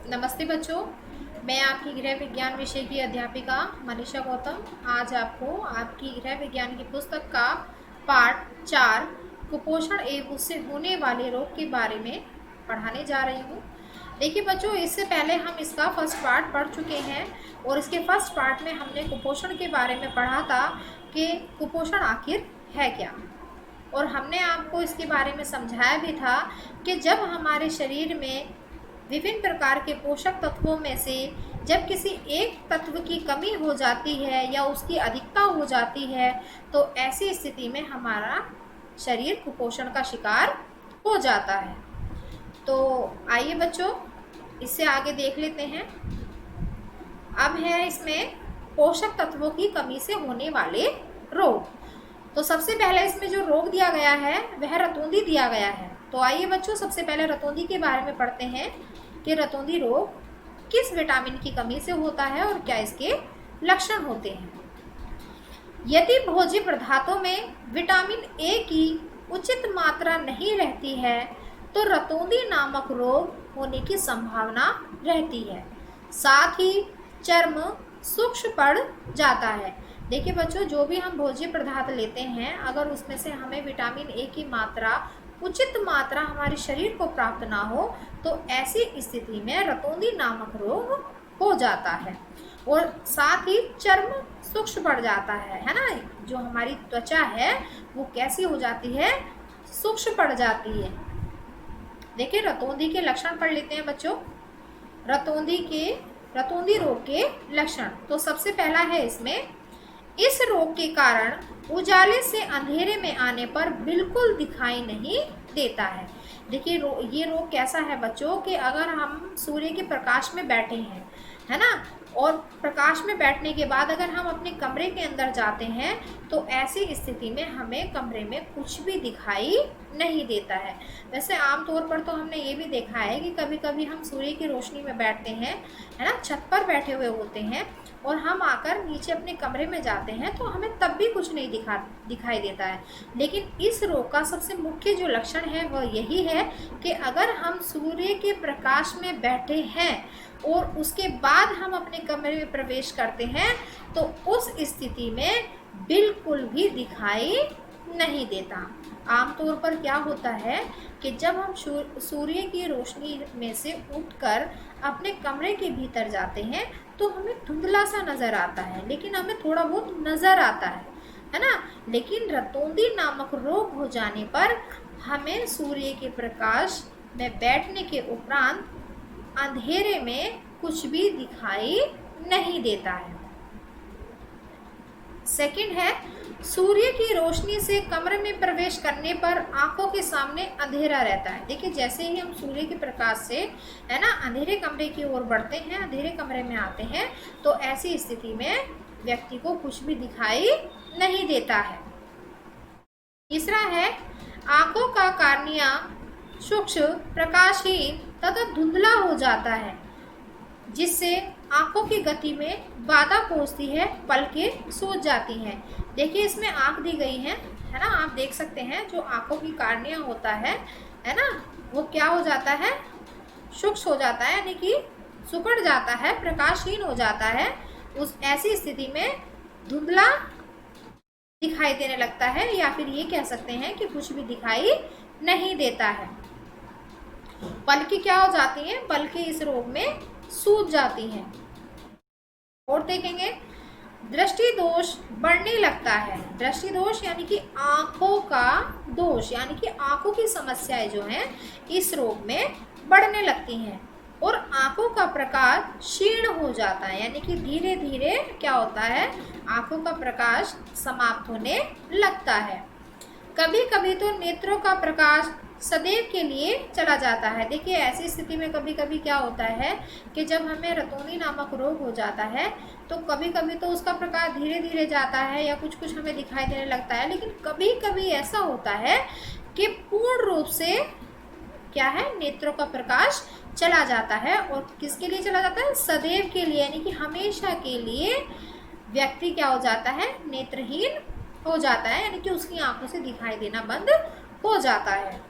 नमस्ते बच्चों, मैं आपकी गृह विज्ञान विषय की अध्यापिका मनीषा गौतम आज आपको आपकी गृह विज्ञान की पुस्तक का पाठ 4 कुपोषण एवं उससे होने वाले रोग के बारे में पढ़ाने जा रही हूँ। देखिए बच्चों, इससे पहले हम इसका फर्स्ट पार्ट पढ़ चुके हैं और इसके फर्स्ट पार्ट में हमने कुपोषण के बारे में पढ़ा था कि कुपोषण आखिर है क्या, और हमने आपको इसके बारे में समझाया भी था कि जब हमारे शरीर में विभिन्न प्रकार के पोषक तत्वों में से जब किसी एक तत्व की कमी हो जाती है या उसकी अधिकता हो जाती है तो ऐसी स्थिति में हमारा शरीर कुपोषण का शिकार हो जाता है। तो आइए बच्चों, इससे आगे देख लेते हैं। अब है इसमें पोषक तत्वों की कमी से होने वाले रोग। तो सबसे पहले इसमें जो रोग दिया गया है वह रतौंधी दिया गया है। तो आइए बच्चों, सबसे पहले रतौंधी के बारे में पढ़ते हैं कि रतौंधी रोग किस विटामिन की कमी से होता है और क्या इसके लक्षण होते हैं। यदि भोज्य पदार्थों में विटामिन ए की उचित मात्रा नहीं रहती है तो रतौंधी नामक रोग होने की संभावना रहती है। साथ ही चर्म सूक्ष्म पड़ जाता है। देखिए बच्चों, जो भी हम भोज्य पदार्थ लेते हैं अगर उसमें से हमें विटामिन ए की मात्रा उचित मात्रा हमारे शरीर को प्राप्त ना हो तो ऐसी स्थिति में रतौंधी नामक रोग हो जाता है। और साथ ही चर्म सूक्ष्म पड़ जाता है ना। जो हमारी त्वचा है वो कैसी हो जाती है, सूक्ष्म पड़ जाती है। देखिए रतौंधी के लक्षण पढ़ लेते हैं बच्चों। रतौंधी रोग के लक्षण, तो सबसे पहला है इसमें, इस रोग के कारण उजाले से अंधेरे में आने पर बिल्कुल दिखाई नहीं देता है। देखिए ये रोग कैसा है बच्चों कि अगर हम सूर्य के प्रकाश में बैठे हैं, है ना, और प्रकाश में बैठने के बाद अगर हम अपने कमरे के अंदर जाते हैं तो ऐसी स्थिति में हमें कमरे में कुछ भी दिखाई नहीं देता है। वैसे आमतौर पर तो हमने ये भी देखा है कि कभी कभी हम सूर्य की रोशनी में बैठते हैं, है ना, छत पर बैठे हुए होते हैं और हम आकर नीचे अपने कमरे में जाते हैं तो हमें तब भी कुछ नहीं दिखाई देता है। लेकिन इस रोग का सबसे मुख्य जो लक्षण है वह यही है कि अगर हम सूर्य के प्रकाश में बैठे हैं और उसके बाद हम अपने कमरे में प्रवेश करते हैं तो उस स्थिति में बिल्कुल भी दिखाई नहीं देता। आमतौर पर क्या होता है कि जब हम सूर्य की रोशनी में से उठकर अपने कमरे के भीतर जाते हैं तो हमें धुंधला सा नज़र आता है, लेकिन हमें थोड़ा बहुत नज़र आता है ना। लेकिन रतौंधी नामक रोग हो जाने पर हमें सूर्य के प्रकाश में बैठने के उपरांत अंधेरे में कुछ भी दिखाई नहीं देता है। सेकंड है, सूर्य की रोशनी से कमरे में प्रवेश करने पर आंखों के सामने अंधेरा रहता है। देखिए जैसे ही हम सूर्य के प्रकाश से, है ना, अंधेरे कमरे की ओर बढ़ते हैं, अंधेरे कमरे में आते हैं तो ऐसी स्थिति में व्यक्ति को कुछ भी दिखाई नहीं देता है। तीसरा है, आंखों का कार्निया सूक्ष्म, प्रकाशहीन तथा धुंधला हो जाता है जिससे आंखों की गति में बाधा पहुंचती है, पलकें सूज जाती हैं। देखिए इसमें आंख दी गई है ना, आप देख सकते हैं। जो आंखों की कार्निया होता है ना, वो क्या हो जाता है, सूक्ष्म हो जाता है, यानी कि सिकुड़ जाता है, प्रकाशहीन हो जाता है। उस ऐसी स्थिति में धुंधला दिखाई देने लगता है, या फिर ये कह सकते हैं कि कुछ भी दिखाई नहीं देता है। पलकें क्या हो जाती हैं, पलकें इस रोग में सूज जाती हैं। और देखेंगे दृष्टि दोष बढ़ने लगता है। दृष्टि दोष यानी कि आंखों का दोष, यानी कि आंखों की समस्याएं जो हैं इस रोग में बढ़ने लगती हैं और आंखों का प्रकाश क्षीण हो जाता है, यानी कि धीरे धीरे क्या होता है, आंखों का प्रकाश समाप्त होने लगता है। कभी कभी तो नेत्रों का प्रकाश सदैव के लिए चला जाता है। देखिए ऐसी स्थिति में कभी कभी क्या होता है कि जब हमें रतौंधी नामक रोग हो जाता है तो कभी कभी तो उसका प्रकाश धीरे धीरे जाता है या कुछ कुछ हमें दिखाई देने लगता है, लेकिन कभी कभी ऐसा होता है कि पूर्ण रूप से क्या है, नेत्रों का प्रकाश चला जाता है। और किसके लिए चला जाता है, सदैव के लिए, यानी कि हमेशा के लिए व्यक्ति क्या हो जाता है, नेत्रहीन हो जाता है, यानी कि उसकी आंखों से दिखाई देना बंद हो जाता है।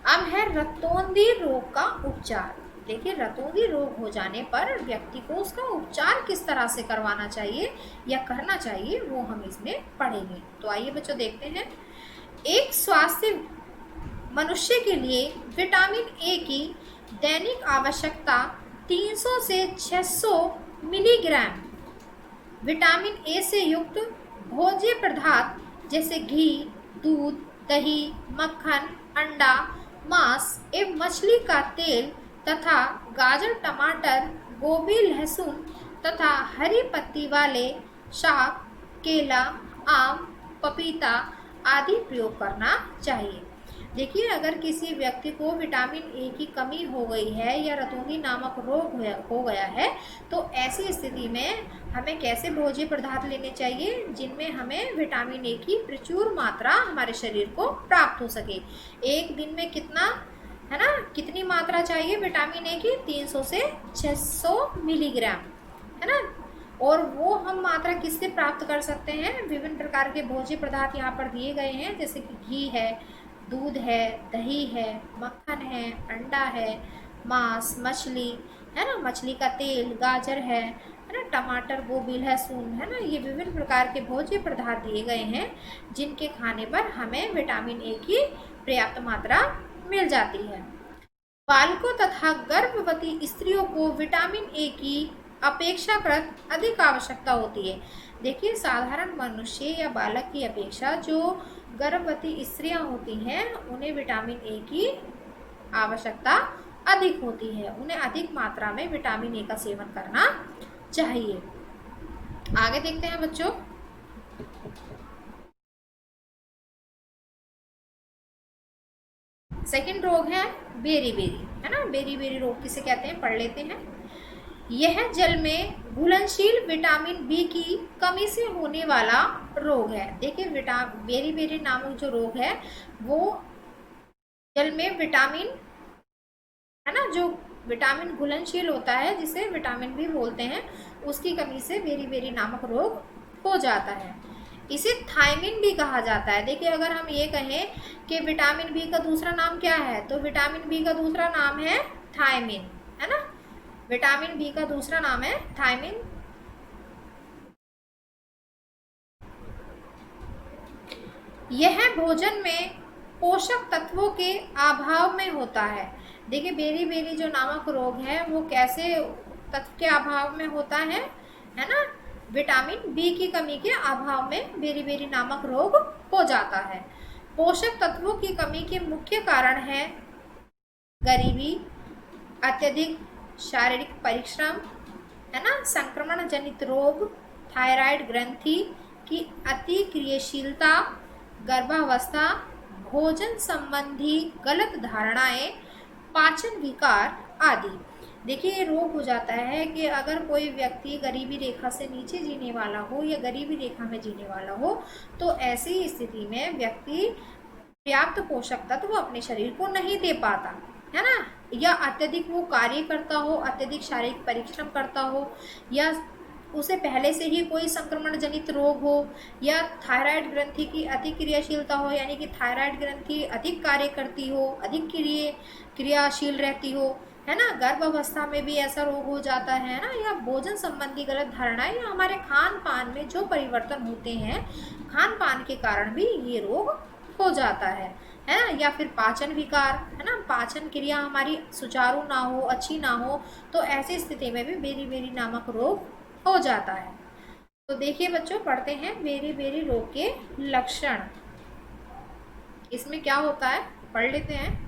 अब है रतौंधी रोग का उपचार। देखिए रतौंधी रोग हो जाने पर व्यक्ति को उसका उपचार किस तरह से करवाना चाहिए या करना चाहिए वो हम इसमें पढ़ेंगे। तो आइए बच्चों देखते हैं। एक स्वास्थ्य मनुष्य के लिए विटामिन ए की दैनिक आवश्यकता 300 से 600 मिलीग्राम विटामिन ए से युक्त भोज्य पदार्थ जैसे घी, दूध, दही, मक्खन, अंडा, मांस एवं मछली का तेल तथा गाजर, टमाटर, गोभी, लहसुन तथा हरी पत्ती वाले शाक, केला, आम, पपीता आदि प्रयोग करना चाहिए। देखिए अगर किसी व्यक्ति को विटामिन ए की कमी हो गई है या रतौंधी नामक रोग हो गया है तो ऐसी स्थिति में हमें कैसे भोज्य पदार्थ लेने चाहिए जिनमें हमें विटामिन ए की प्रचुर मात्रा हमारे शरीर को प्राप्त हो सके। एक दिन में कितना है ना, कितनी मात्रा चाहिए विटामिन ए की? 300 से 600 मिलीग्राम, है ना। और वो हम मात्रा किससे प्राप्त कर सकते हैं? विभिन्न प्रकार के भोज्य पदार्थ यहाँ पर दिए गए हैं, जैसे कि घी है, दूध है, दही है, मक्खन है, अंडा है, मांस, मछली है ना, मछली का तेल, गाजर है ना, टमाटर, गोभी, लहसुन है ना, ये विभिन्न प्रकार के भोज्य पदार्थ दिए गए हैं जिनके खाने पर हमें विटामिन ए की पर्याप्त मात्रा मिल जाती है। बालकों तथा गर्भवती स्त्रियों को विटामिन ए की अपेक्षाकृत अधिक आवश्यकता होती है। देखिए साधारण मनुष्य या बालक की अपेक्षा जो गर्भवती स्त्रियां होती हैं उन्हें विटामिन ए की आवश्यकता अधिक होती है, उन्हें अधिक मात्रा में विटामिन ए का सेवन करना चाहिए। आगे देखते हैं बच्चों। सेकंड रोग है बेरी-बेरी, है ना। बेरी-बेरी रोग किसे कहते हैं पढ़ लेते हैं। यह जल में घुलनशील विटामिन बी की कमी से होने वाला रोग है। देखिए बेरी-बेरी नामक जो रोग है वो जल में विटामिन है ना, जो विटामिन घुलनशील होता है जिसे विटामिन बी बोलते हैं, उसकी कमी से बेरी-बेरी नामक रोग हो जाता है। इसे थायमिन भी कहा जाता है। देखिए अगर हम ये कहें कि विटामिन बी का दूसरा नाम क्या है तो विटामिन बी का दूसरा नाम है थायमिन, है ना। विटामिन बी का दूसरा नाम है थायमिन। यह भोजन में पोषक तत्वों के अभाव में होता है। देखिए बेरी-बेरी जो नामक रोग है वो कैसे तत्व के अभाव में होता है ना, विटामिन बी की कमी के अभाव में बेरी-बेरी नामक रोग हो जाता है। पोषक तत्वों की कमी के मुख्य कारण है गरीबी, अत्यधिक शारीरिक परिश्रम, है ना, संक्रमण जनित रोग, थायराइड ग्रंथि की अति क्रियाशीलता, गर्भावस्था, भोजन संबंधी गलत धारणाएं, पाचन विकार आदि। देखिए ये रोग हो जाता है कि अगर कोई व्यक्ति गरीबी रेखा से नीचे जीने वाला हो या गरीबी रेखा में जीने वाला हो तो ऐसी स्थिति में व्यक्ति पर्याप्त पोषक तत्व वो अपने शरीर को नहीं दे पाता, है ना, या अत्यधिक वो कार्य करता हो, अत्यधिक शारीरिक परिश्रम करता हो, या उसे पहले से ही कोई संक्रमण जनित रोग हो, या थायराइड ग्रंथि की अति क्रियाशीलता हो, यानी कि थायराइड ग्रंथि अधिक कार्य करती हो, अधिक क्रियाशील रहती हो, है ना, गर्भावस्था में भी ऐसा रोग हो जाता है ना, या भोजन संबंधी गलत धारणाएं या हमारे खान पान में जो परिवर्तन होते हैं खान पान के कारण भी ये रोग हो जाता है ना, या फिर पाचन विकार, है ना, पाचन क्रिया हमारी सुचारू ना हो, अच्छी ना हो, तो ऐसी स्थिति में भी बेरी-बेरी नामक रोग हो जाता है। तो देखिए बच्चों पढ़ते हैं बेरी-बेरी रोग के लक्षण। इसमें क्या होता है पढ़ लेते हैं।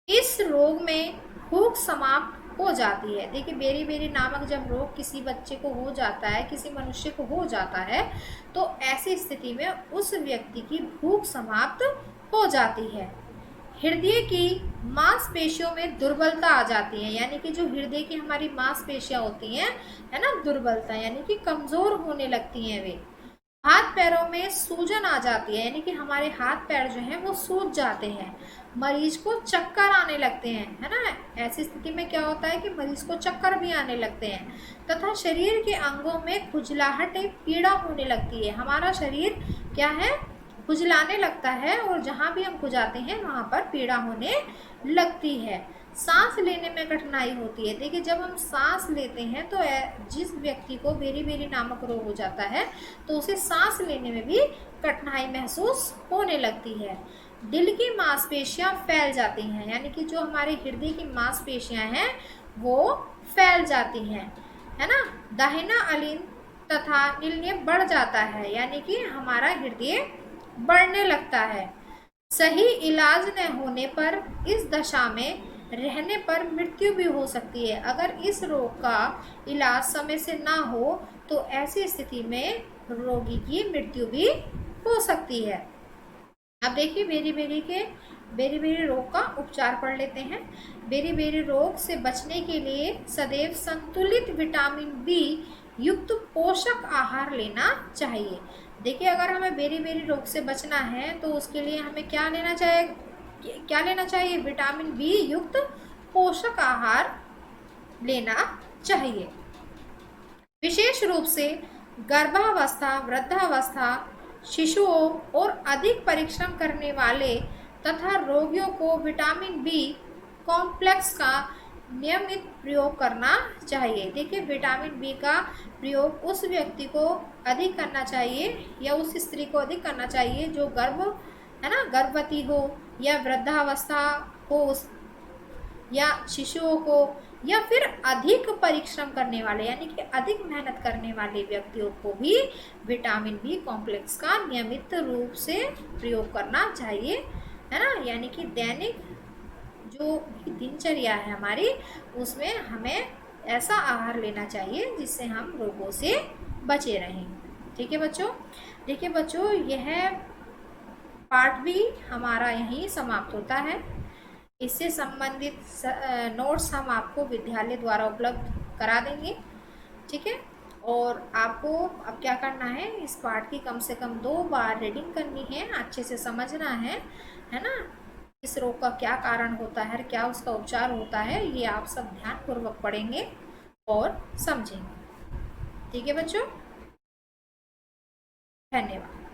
इस रोग में भूख समाप्त हो जाती है। देखिए बेरी-बेरी नामक जब रोग किसी बच्चे को हो जाता है, किसी मनुष्य को हो जाता है, तो ऐसी स्थिति में उस व्यक्ति की भूख समाप्त हो जाती है। हृदय की मांसपेशियों में दुर्बलता आ जाती है, यानी कि जो हृदय की हमारी मांसपेशियां होती हैं, है ना, दुर्बलता यानी कि कमजोर होने लगती हैं वे। हाथ पैरों में सूजन आ जाती है, यानी कि हमारे हाथ पैर जो हैं वो सूज जाते हैं। मरीज को चक्कर आने लगते हैं, है ना, ऐसी स्थिति में क्या होता है कि मरीज को चक्कर भी आने लगते हैं, तथा शरीर के अंगों में खुजलाहट, पीड़ा होने लगती है। हमारा शरीर क्या है, खुजलाने लगता है और जहाँ भी हम खुजाते हैं वहाँ पर पीड़ा होने लगती है। सांस लेने में कठिनाई होती है। देखिए जब हम सांस लेते हैं तो जिस व्यक्ति को बेरी-बेरी नामक रोग हो जाता है तो उसे सांस लेने में भी कठिनाई महसूस होने लगती है। दिल की मांसपेशियां फैल जाती हैं, यानी कि जो हमारे हृदय की मांसपेशियां हैं वो फैल जाती हैं, है ना। दाहिना अलिंद तथा नील्य बढ़ जाता है, यानी कि हमारा हृदय बढ़ने लगता है। सही इलाज न होने पर इस दशा में रहने पर मृत्यु भी हो सकती है। अगर इस रोग का इलाज समय से ना हो तो ऐसी स्थिति में रोगी की मृत्यु भी हो सकती है। अब देखिए बेरी-बेरी रोग का उपचार पढ़ लेते हैं। बेरी-बेरी रोग से बचने के लिए सदैव संतुलित विटामिन बी युक्त पोषक आहार लेना चाहिए। देखिए अगर हमें बेरी-बेरी रोग से बचना है तो उसके लिए हमें क्या लेना चाहिए? विटामिन बी युक्त पोषक आहार लेना चाहिए। विशेष रूप से गर्भावस्था, वृद्धावस्था, शिशुओं और अधिक परिश्रम करने वाले तथा रोगियों को विटामिन बी कॉम्प्लेक्स का नियमित प्रयोग करना चाहिए। देखिए विटामिन बी का प्रयोग उस व्यक्ति को अधिक करना चाहिए या उस स्त्री को अधिक करना चाहिए जो गर्भवती हो या वृद्धावस्था हो या शिशुओं को या फिर अधिक परिश्रम करने वाले यानी कि अधिक मेहनत करने वाले व्यक्तियों को भी विटामिन बी कॉम्प्लेक्स का नियमित रूप से प्रयोग करना चाहिए, है ना। यानी कि दैनिक जो दिनचर्या है हमारी उसमें हमें ऐसा आहार लेना चाहिए जिससे हम रोगों से बचे रहें। ठीक है बच्चों। देखिए बच्चों यह पार्ट भी हमारा यहीं समाप्त होता है। इससे संबंधित नोट्स हम आपको विद्यालय द्वारा उपलब्ध करा देंगे। ठीक है। और आपको अब क्या करना है, इस पाठ की कम से कम 2 बार रीडिंग करनी है, अच्छे से समझना है ना। इस रोग का क्या कारण होता है, क्या उसका उपचार होता है, ये आप सब ध्यानपूर्वक पढ़ेंगे और समझेंगे। ठीक है बच्चों, धन्यवाद।